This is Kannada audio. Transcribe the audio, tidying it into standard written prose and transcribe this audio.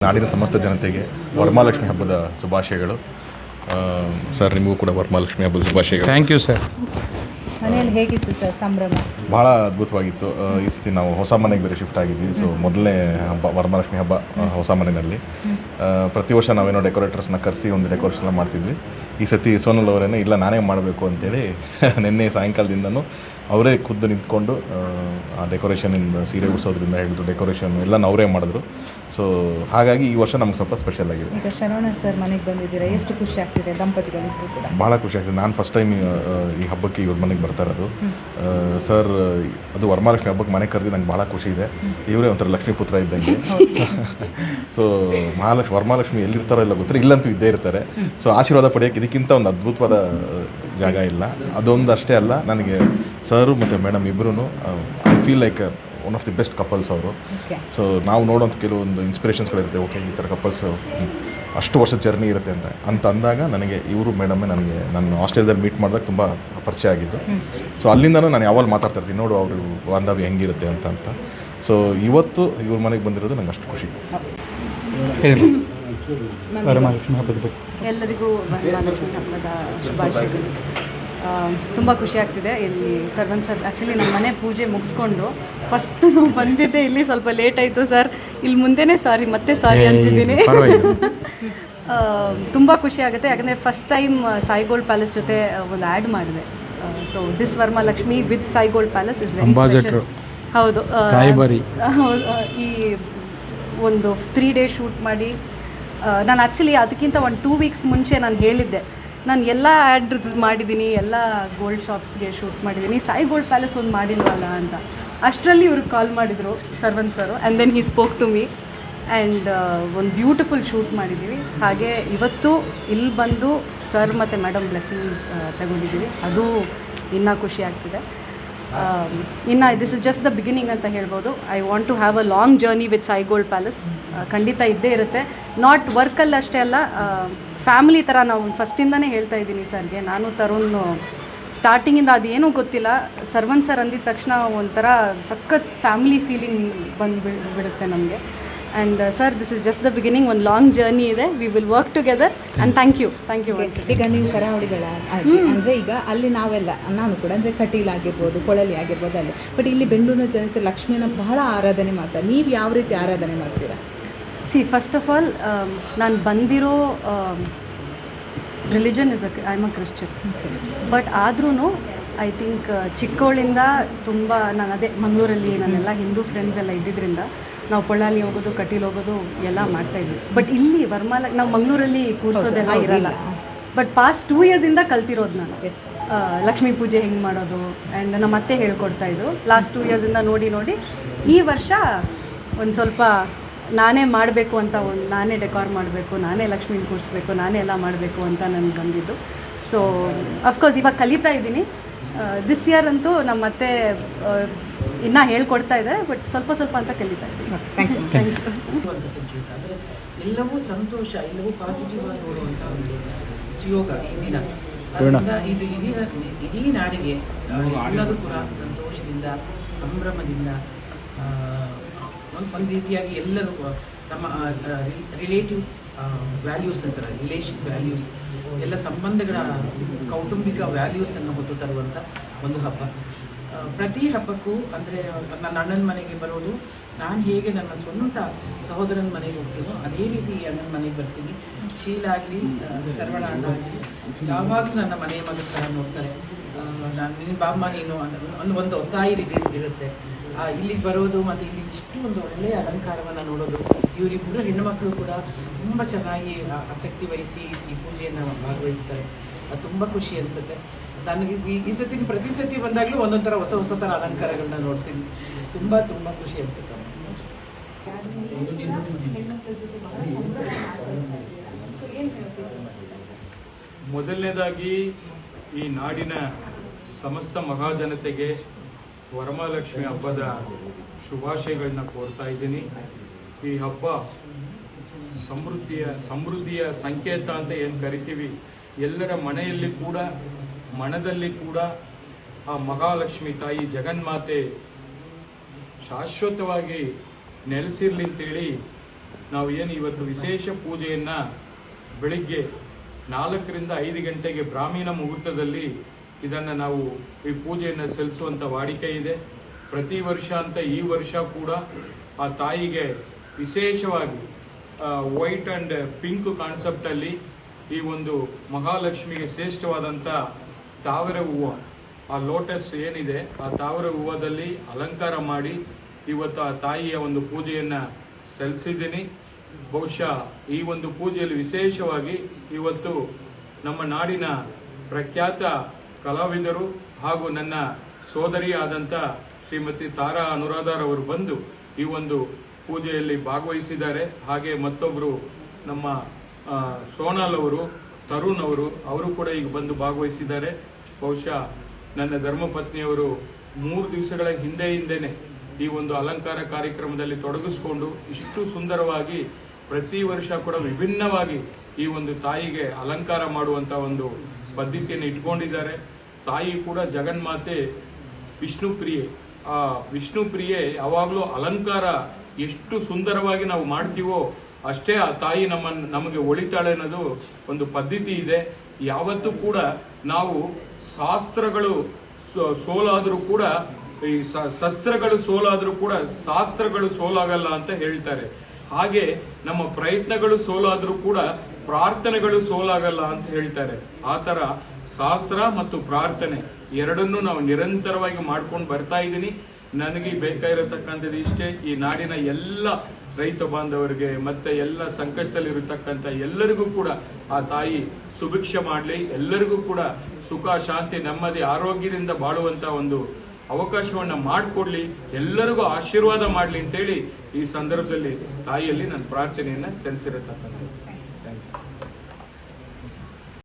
ನಾಡಿನ ಸಮಸ್ತ ಜನತೆಗೆ ವರಮಹಾಲಕ್ಷ್ಮಿ ಹಬ್ಬದ ಶುಭಾಶಯಗಳು. ಸರ್, ನಿಮಗೂ ಕೂಡ ವರಮಹಾಲಕ್ಷ್ಮಿ ಹಬ್ಬದ ಶುಭಾಶಯಗಳು. Thank you sir. ಮನೆಯಲ್ಲಿ ಹೇಗಿತ್ತು ಸರ್ ಸಂಭ್ರಮ? ಭಾಳ ಅದ್ಭುತವಾಗಿತ್ತು. ಈ ಸತಿ ನಾವು ಹೊಸ ಮನೆಗೆ ಬೇರೆ ಶಿಫ್ಟ್ ಆಗಿದ್ವಿ. ಸೊ ಮೊದಲನೇ ಹಬ್ಬ ವರಮಹಾಲಕ್ಷ್ಮಿ ಹಬ್ಬ ಹೊಸ ಮನೆಯಲ್ಲಿ. ಪ್ರತಿ ವರ್ಷ ನಾವೇನೋ ಡೆಕೋರೇಟರ್ಸ್ನ ಕರೆಸಿ ಒಂದು ಡೆಕೋರೇಷನ್ ಮಾಡ್ತಿದ್ವಿ. ಈ ಸತಿ ಸೋನಲ್ ಅವರೇನೋ ಇಲ್ಲ ನಾನೇ ಮಾಡಬೇಕು ಅಂತೇಳಿ ನಿನ್ನೆ ಸಾಯಂಕಾಲದಿಂದನೂ ಅವರೇ ಖುದ್ದು ನಿಂತ್ಕೊಂಡು ಆ ಡೆಕೋರೇಷನಿಂದ ಸೀರೆ ಉಡಿಸೋದ್ರಿಂದ ಹಿಡಿದು ಡೆಕೋರೇಷನ್ ಎಲ್ಲ ಅವರೇ ಮಾಡಿದ್ರು. ಸೊ ಹಾಗಾಗಿ ಈ ವರ್ಷ ನಮ್ಗೆ ಸ್ವಲ್ಪ ಸ್ಪೆಷಲ್ ಆಗಿದೆ. ಈಗ ಶರವಣ ಸರ್ ಮನೆಗೆ ಬಂದಿದ್ದೀರಾ, ಎಷ್ಟು ಖುಷಿ ಆಗ್ತಿದೆ ದಂಪತಿಗಳಿಗೂ ಕೂಡ? ಭಾಳ ಖುಷಿ ಆಗ್ತಿದೆ. ನಾನು ಫಸ್ಟ್ ಟೈಮ್ ಈ ಹಬ್ಬಕ್ಕೆ ಇವ್ರ ಮನೆಗೆ ಬರ್ತಾ ಇರೋದು. ಸರ್ ಅದು ವರಮಹಾಲಕ್ಷ್ಮಿ ಹಬ್ಬಕ್ಕೆ ಮನೆಗೆ ಕರೆದು ನಂಗೆ ಭಾಳ ಖುಷಿ ಇದೆ. ಇವರೇ ಒಂಥರ ಲಕ್ಷ್ಮೀ ಪುತ್ರ ಇದ್ದಂಗೆ. ಸೊ ವರಮಹಾಲಕ್ಷ್ಮಿ ಎಲ್ಲಿರ್ತಾರೋ ಇಲ್ಲ ಗೊತ್ತಿಲ್ಲ, ಇಲ್ಲಂತೂ ಇದ್ದೇ ಇರ್ತಾರೆ. ಸೊ ಆಶೀರ್ವಾದ ಪಡೆಯೋಕ್ಕೆ ಇದಕ್ಕಿಂತ ಒಂದು ಅದ್ಭುತವಾದ ಜಾಗ ಇಲ್ಲ. ಅದೊಂದು ಅಷ್ಟೇ ಅಲ್ಲ, ನನಗೆ ಸರು ಮತ್ತು ಮೇಡಮ್ ಇಬ್ಬರೂ I feel like one of the best couples ಅವರು. ಸೊ ನಾವು ನೋಡೋಂಥ ಕೆಲವೊಂದು ಇನ್ಸ್ಪಿರೇಷನ್ಸ್ಗಳಿರುತ್ತೆ. ಓಕೆ, ಈ ಥರ ಕಪಲ್ಸು ಅಷ್ಟು ವರ್ಷದ ಜರ್ನಿ ಇರುತ್ತೆ ಅಂತ ಅಂದಾಗ ನನಗೆ ಇವರು ಮೇಡಮ್ಮೇ ನನಗೆ ನಾನು ಆಸ್ಟ್ರೇಲಿಯಾದಲ್ಲಿ ಮೀಟ್ ಮಾಡಿದಾಗ ತುಂಬ ಪರಿಚಯ ಆಗಿದ್ದು. ಸೊ ಅಲ್ಲಿಂದನೂ ನಾನು ಯಾವಾಗ ಮಾತಾಡ್ತಾ ಇರ್ತೀನಿ, ನೋಡು ಅವರು ಬಾಂಧವ್ಯ ಹೆಂಗಿರುತ್ತೆ ಅಂತ. ಸೊ ಇವತ್ತು ಇವ್ರ ಮನೆಗೆ ಬಂದಿರೋದು ನಂಗೆ ಅಷ್ಟು ಖುಷಿ. ವರಮಹಾಲಕ್ಷ್ಮಿ ಹಬ್ಬದ ಬಗ್ಗೆ ಎಲ್ಲರಿಗೂ ವರಮಹಾಲಕ್ಷ್ಮಿ ಹಬ್ಬದ ಶುಭಾಶಯಗಳು. ತುಂಬ ಖುಷಿ ಆಗ್ತಿದೆ. ಇಲ್ಲಿ ಸರ್ವನ್ ಸರ್ ಆ್ಯಕ್ಚುಲಿ ನಮ್ಮ ಮನೆ ಪೂಜೆ ಮುಗಿಸ್ಕೊಂಡು ಫಸ್ಟ್ ನಾವು ಬಂದಿದ್ದೆ ಇಲ್ಲಿ ಸ್ವಲ್ಪ ಲೇಟ್ ಆಯಿತು ಸರ್. ಇಲ್ಲಿ ಮುಂದೆನೇ ಮತ್ತೆ ಸಾರಿ ಅಂತಿದ್ದೀನಿ. ತುಂಬ ಖುಷಿ ಆಗುತ್ತೆ, ಯಾಕಂದರೆ first time Sai Gold palace ಜೊತೆ ಒಂದು ಆ್ಯಡ್ ಮಾಡಿದೆ. So this Varamahalakshmi with Sai Gold palace is very special. ಹೌದು, ಈ ಒಂದು 3 ಡೇ ಶೂಟ್ ಮಾಡಿ ನಾನು ಆ್ಯಕ್ಚುಲಿ ಅದಕ್ಕಿಂತ ಒಂದು 2 ವೀಕ್ಸ್ ಮುಂಚೆ ನಾನು ಹೇಳಿದ್ದೆ, ನಾನು ಎಲ್ಲ ಆ್ಯಡ್ಸ್ ಮಾಡಿದ್ದೀನಿ, ಎಲ್ಲ ಗೋಲ್ಡ್ ಶಾಪ್ಸ್ಗೆ ಶೂಟ್ ಮಾಡಿದ್ದೀನಿ, ಸಾಯಿ ಗೋಲ್ಡ್ ಪ್ಯಾಲೇಸ್ ಒಂದು ಮಾಡಿಲ್ವಲ್ಲ ಅಂತ. ಅಷ್ಟರಲ್ಲಿ ಇವ್ರಿಗೆ ಕಾಲ್ ಮಾಡಿದರು Sarvan sir, and then he spoke to me and ಒಂದು ಬ್ಯೂಟಿಫುಲ್ ಶೂಟ್ ಮಾಡಿದ್ದೀವಿ. ಹಾಗೆ ಇವತ್ತು ಇಲ್ಲಿ ಬಂದು ಸರ್ ಮತ್ತು ಮೇಡಮ್ ಬ್ಲೆಸ್ಸಿಂಗ್ಸ್ ತಗೊಂಡಿದ್ದೀವಿ, ಅದು ಇನ್ನೂ ಖುಷಿ ಆಗ್ತಿದೆ. ಇನ್ನು this is just the beginning ಅಂತ ಹೇಳ್ಬೋದು. I want to have a long journey with Sai Gold Palace. ಖಂಡಿತ ಇದ್ದೇ ಇರುತ್ತೆ. ನಾಟ್ ವರ್ಕಲ್ಲಿ ಅಷ್ಟೇ ಅಲ್ಲ, ಫ್ಯಾಮಿಲಿ ಥರ ನಾವು ಫಸ್ಟಿಂದನೇ ಹೇಳ್ತಾ ಇದ್ದೀನಿ ಸರ್ಗೆ. ನಾನು ತರುಣ್ ಸ್ಟಾರ್ಟಿಂಗಿಂದ ಅದೇನೂ ಗೊತ್ತಿಲ್ಲ, ಸರ್ವನ್ ಸರ್ ಅಂದಿದ ತಕ್ಷಣ ಒಂಥರ ಸಖತ್ ಫ್ಯಾಮಿಲಿ ಫೀಲಿಂಗ್ ಬಿಡುತ್ತೆ ನಮಗೆ. And sir, this is just the beginning. ಒಂದು ಲಾಂಗ್ ಜರ್ನಿ ಇದೆ. We will work together and thank you. ಈಗ ನೀವು ಕರಾವಳಿಗಳ ಅಂದರೆ ಈಗ ಅಲ್ಲಿ ನಾವೆಲ್ಲ ನಾನು ಕೂಡ ಅಂದರೆ ಕಟೀಲ್ ಆಗಿರ್ಬೋದು, ಕೊಳಲಿ ಆಗಿರ್ಬೋದು ಅಲ್ಲಿ, ಬಟ್ ಇಲ್ಲಿ ಬೆಂಗಳೂರಿನ ಜನತೆ ಲಕ್ಷ್ಮಿನ ಬಹಳ ಆರಾಧನೆ ಮಾಡ್ತಾರೆ. ನೀವು ಯಾವ ರೀತಿ ಆರಾಧನೆ ಮಾಡ್ತೀರಾ? ಫಸ್ಟ್ ಆಫ್ ಆಲ್ ನಾನು ಬಂದಿರೋ religion is I am a Christian. But ಆದ್ರೂ ಐ ಥಿಂಕ್ ಚಿಕ್ಕವಳಿಂದ ತುಂಬ ನಾನು ಅದೇ ಮಂಗಳೂರಲ್ಲಿ ನನ್ನೆಲ್ಲ ಹಿಂದೂ ಫ್ರೆಂಡ್ಸ್ ಎಲ್ಲ ಇದ್ದಿದ್ದರಿಂದ ನಾವು ಕೊಳ್ಳಾಲಿ ಹೋಗೋದು, ಕಟೀಲ್ ಹೋಗೋದು ಎಲ್ಲ ಮಾಡ್ತಾಯಿದ್ವಿ. ಬಟ್ ಇಲ್ಲಿ ನಾವು ಮಂಗಳೂರಲ್ಲಿ ಕೂರಿಸೋದೆಲ್ಲ ಇರಲ್ಲ. ಬಟ್ ಪಾಸ್ಟ್ 2 ಇಯರ್ಸಿಂದ ಕಲ್ತಿರೋದು ನಾನು ಲಕ್ಷ್ಮೀ ಪೂಜೆ ಹೆಂಗೆ ಮಾಡೋದು. ಆ್ಯಂಡ್ ನಮ್ಮ ಅತ್ತೆ ಹೇಳ್ಕೊಡ್ತಾಯಿದ್ರು. ಲಾಸ್ಟ್ 2 ಇಯರ್ಸಿಂದ ನೋಡಿ ಈ ವರ್ಷ ಒಂದು ಸ್ವಲ್ಪ ನಾನೇ ಮಾಡಬೇಕು ಅಂತ, ನಾನೇ ಡೆಕೋರ್ ಮಾಡಬೇಕು, ನಾನೇ ಲಕ್ಷ್ಮೀನ ಕೂರಿಸ್ಬೇಕು, ನಾನೇ ಎಲ್ಲ ಮಾಡಬೇಕು ಅಂತ ನನಗೆ ಬಂದಿದ್ದು. ಸೊ ಅಫ್ಕೋರ್ಸ್ ಇವಾಗ ಕಲಿತಾ ಇದ್ದೀನಿ. ದಿಸ್ ಇಯರ್ ಅಂತೂ ನಮ್ಮ ಅತ್ತೆ ಇನ್ನೂ ಹೇಳ್ಕೊಡ್ತಾ ಇದ್ದಾರೆ, ಬಟ್ ಸ್ವಲ್ಪ ಅಂತ ಕಲಿತಾ ಇದ್ದೀನಿ. Thank you. ಸಂಕೇತ ಅಂದರೆ ಎಲ್ಲವೂ ಸಂತೋಷ, ಎಲ್ಲವೂ ಪಾಸಿಟಿವ್ ಆಗಿ ನೋಡುವಂಥ ಒಂದು ಸುಯೋಗ ಈ ದಿನ. ಅದರಿಂದ ಇದು ಇಡೀ ನಾಡಿಗೆ ಎಲ್ಲರೂ ಕೂಡ ಸಂತೋಷದಿಂದ, ಸಂಭ್ರಮದಿಂದ, ಒಂದು ರೀತಿಯಾಗಿ ಎಲ್ಲರೂ ನಮ್ಮ ರಿಲೇಟಿವ್ ವ್ಯಾಲ್ಯೂಸ್ ಅಂತಾರೆ, ರಿಲೇಷನ್ ವ್ಯಾಲ್ಯೂಸ್, ಎಲ್ಲ ಸಂಬಂಧಗಳ ಕೌಟುಂಬಿಕ ವ್ಯಾಲ್ಯೂಸನ್ನು ಹೊತ್ತು ತರುವಂಥ ಒಂದು ಹಬ್ಬ. ಪ್ರತಿ ಹಬ್ಬಕ್ಕೂ ಅಂದರೆ ನನ್ನ ಅಣ್ಣನ ಮನೆಗೆ ಬರೋದು, ನಾನು ಹೇಗೆ ನನ್ನ ಸ್ವಂತ ಸಹೋದರನ ಮನೆಗೆ ಹೋಗ್ತೀನೋ ಅದೇ ರೀತಿ ಅಣ್ಣನ ಮನೆಗೆ ಬರ್ತೀನಿ. ಶೀಲಾಗಲಿ, ಸರ್ವಣ ಅಣ್ಣ ಆಗಲಿ ಯಾವಾಗಲೂ ನನ್ನ ಮನೆಯ ಮಗನ ಥರ ನೋಡ್ತಾರೆ. ನಾನು ನಿನ್ನ ಬಾಮ್ಮ ನೀನು ಅನ್ನೋ ಒಂದು ಒತ್ತಾಯ ರೀತಿ ಇರುತ್ತೆ. ಇಲ್ಲಿಗೆ ಬರೋದು ಮತ್ತು ಇಲ್ಲಿ ಇಷ್ಟು ಒಂದು ಒಳ್ಳೆಯ ಅಲಂಕಾರವನ್ನು ನೋಡೋದು, ಇವರಿಬ್ಬರು ಹೆಣ್ಣುಮಕ್ಕಳು ಕೂಡ ತುಂಬ ಚೆನ್ನಾಗಿ ಆಸಕ್ತಿ ವಹಿಸಿ ಈ ಪೂಜೆಯನ್ನು ಭಾಗವಹಿಸ್ತಾರೆ. ಅದು ತುಂಬ ಖುಷಿ ಅನಿಸುತ್ತೆ ನನಗೆ. ಈ ಸತಿ ಪ್ರತಿ ಸತಿ ಬಂದಾಗಲೂ ಒಂದೊಂದು ಥರ ಹೊಸ ಥರ ಅಲಂಕಾರಗಳನ್ನ ನೋಡ್ತೀನಿ. ತುಂಬ ಖುಷಿ ಅನಿಸುತ್ತೆ. ಮೊದಲನೇದಾಗಿ ಈ ನಾಡಿನ ಸಮಸ್ತ ಮಹಾಜನತೆಗೆ ವರಮಹಾಲಕ್ಷ್ಮಿ ಹಬ್ಬದ ಶುಭಾಶಯಗಳನ್ನ ಕೋರ್ತಾ ಇದ್ದೀನಿ. ಈ ಹಬ್ಬ ಸಮೃದ್ಧಿಯ ಸಂಕೇತ ಅಂತ ಏನು ಕರಿತೀವಿ, ಎಲ್ಲರ ಮನೆಯಲ್ಲಿ ಕೂಡ ಮನದಲ್ಲಿ ಕೂಡ ಆ ಮಹಾಲಕ್ಷ್ಮಿ ತಾಯಿ ಜಗನ್ಮಾತೆ ಶಾಶ್ವತವಾಗಿ ನೆಲೆಸಿರ್ಲಿ ಅಂತೇಳಿ ನಾವು ಏನು ಇವತ್ತು ವಿಶೇಷ ಪೂಜೆಯನ್ನ ಬೆಳಿಗ್ಗೆ 4 ರಿಂದ 5 ಗಂಟೆಗೆ ಬ್ರಾಹ್ಮಣ ಮುಹೂರ್ತದಲ್ಲಿ ಇದನ್ನು ನಾವು ಈ ಪೂಜೆಯನ್ನು ಸಲ್ಲಿಸುವಂಥ ವಾಡಿಕೆ ಇದೆ. ಪ್ರತಿ ವರ್ಷ ಅಂತ ಈ ವರ್ಷ ಕೂಡ ಆ ತಾಯಿಗೆ ವಿಶೇಷವಾಗಿ ವೈಟ್ ಅಂಡ್ ಪಿಂಕ್ ಕಾನ್ಸೆಪ್ಟಲ್ಲಿ ಈ ಒಂದು ಮಹಾಲಕ್ಷ್ಮಿಗೆ ಶ್ರೇಷ್ಠವಾದಂಥ ತಾವರ ಹೂವು, ಆ ಲೋಟಸ್ ಏನಿದೆ ಆ ತಾವರ ಹೂವದಲ್ಲಿ ಅಲಂಕಾರ ಮಾಡಿ ಇವತ್ತು ಆ ತಾಯಿಯ ಒಂದು ಪೂಜೆಯನ್ನು ಸಲ್ಲಿಸಿದ್ದೀನಿ. ಬಹುಶಃ ಈ ಒಂದು ಪೂಜೆಯಲ್ಲಿ ವಿಶೇಷವಾಗಿ ಇವತ್ತು ನಮ್ಮ ನಾಡಿನ ಪ್ರಖ್ಯಾತ ಕಲಾವಿದರು ಹಾಗೂ ನನ್ನ ಸೋದರಿ ಆದಂಥ ಶ್ರೀಮತಿ ತಾರಾ ಅನುರಾಧಾರವರು ಬಂದು ಈ ಒಂದು ಪೂಜೆಯಲ್ಲಿ ಭಾಗವಹಿಸಿದ್ದಾರೆ. ಹಾಗೆ ಮತ್ತೊಬ್ಬರು ನಮ್ಮ ಸೋನಾಲ್ ಅವರು, ತರುಣ್ ಅವರು ಕೂಡ ಈಗ ಬಂದು ಭಾಗವಹಿಸಿದ್ದಾರೆ. ಬಹುಶಃ ನನ್ನ ಧರ್ಮಪತ್ನಿಯವರು 3 ದಿವಸಗಳ ಹಿಂದೆನೆ ಈ ಒಂದು ಅಲಂಕಾರ ಕಾರ್ಯಕ್ರಮದಲ್ಲಿ ತೊಡಗಿಸಿಕೊಂಡು ಇಷ್ಟು ಸುಂದರವಾಗಿ ಪ್ರತಿ ವರ್ಷ ಕೂಡ ವಿಭಿನ್ನವಾಗಿ ಈ ಒಂದು ತಾಯಿಗೆ ಅಲಂಕಾರ ಮಾಡುವಂತ ಒಂದು ಪದ್ಧತಿಯನ್ನು ಇಟ್ಕೊಂಡಿದ್ದಾರೆ. ತಾಯಿ ಕೂಡ ಜಗನ್ಮಾತೆ ವಿಷ್ಣುಪ್ರಿಯೆ. ಆ ವಿಷ್ಣುಪ್ರಿಯೆ ಯಾವಾಗಲೂ ಅಲಂಕಾರ ಎಷ್ಟು ಸುಂದರವಾಗಿ ನಾವು ಮಾಡ್ತೀವೋ ಅಷ್ಟೇ ಆ ತಾಯಿ ನಮಗೆ ಒಳಿತಾಳೆ ಅನ್ನೋದು ಒಂದು ಪದ್ಧತಿ ಇದೆ. ಯಾವತ್ತೂ ಕೂಡ ನಾವು ಶಾಸ್ತ್ರಗಳು ಸೋಲಾದರೂ ಕೂಡ ಈ ಶಸ್ತ್ರಗಳು ಸೋಲಾದರೂ ಕೂಡ ಶಾಸ್ತ್ರಗಳು ಸೋಲಾಗಲ್ಲ ಅಂತ ಹೇಳ್ತಾರೆ. ಹಾಗೆ ನಮ್ಮ ಪ್ರಯತ್ನಗಳು ಸೋಲಾದರೂ ಕೂಡ ಪ್ರಾರ್ಥನೆಗಳು ಸೋಲಾಗಲ್ಲ ಅಂತ ಹೇಳ್ತಾರೆ. ಆ ತರ ಶಾಸ್ತ್ರ ಮತ್ತು ಪ್ರಾರ್ಥನೆ ಎರಡನ್ನೂ ನಾವು ನಿರಂತರವಾಗಿ ಮಾಡ್ಕೊಂಡು ಬರ್ತಾ ಇದ್ದೀನಿ. ನನಗೆ ಬೇಕಾಗಿರತಕ್ಕಂಥದ್ದು ಇಷ್ಟೇ, ಈ ನಾಡಿನ ಎಲ್ಲ ರೈತ ಬಾಂಧವರಿಗೆ ಮತ್ತೆ ಎಲ್ಲ ಸಂಕಷ್ಟದಲ್ಲಿರತಕ್ಕಂಥ ಎಲ್ಲರಿಗೂ ಕೂಡ ಆ ತಾಯಿ ಸುಭಿಕ್ಷೆ ಮಾಡಲಿ, ಎಲ್ಲರಿಗೂ ಕೂಡ ಸುಖ ಶಾಂತಿ ನೆಮ್ಮದಿ ಆರೋಗ್ಯದಿಂದ ಬಾಳುವಂತ ಒಂದು ಅವಕಾಶವನ್ನ ಮಾಡಿಕೊಡ್ಲಿ, ಎಲ್ಲರಿಗೂ ಆಶೀರ್ವಾದ ಮಾಡಲಿ ಅಂತೇಳಿ ಈ ಸಂದರ್ಭದಲ್ಲಿ ತಾಯಿಯಲ್ಲಿ ನನ್ನ ಪ್ರಾರ್ಥನೆಯನ್ನ ಸಲ್ಲಿಸಿರತಕ್ಕಂಥದ್ದು.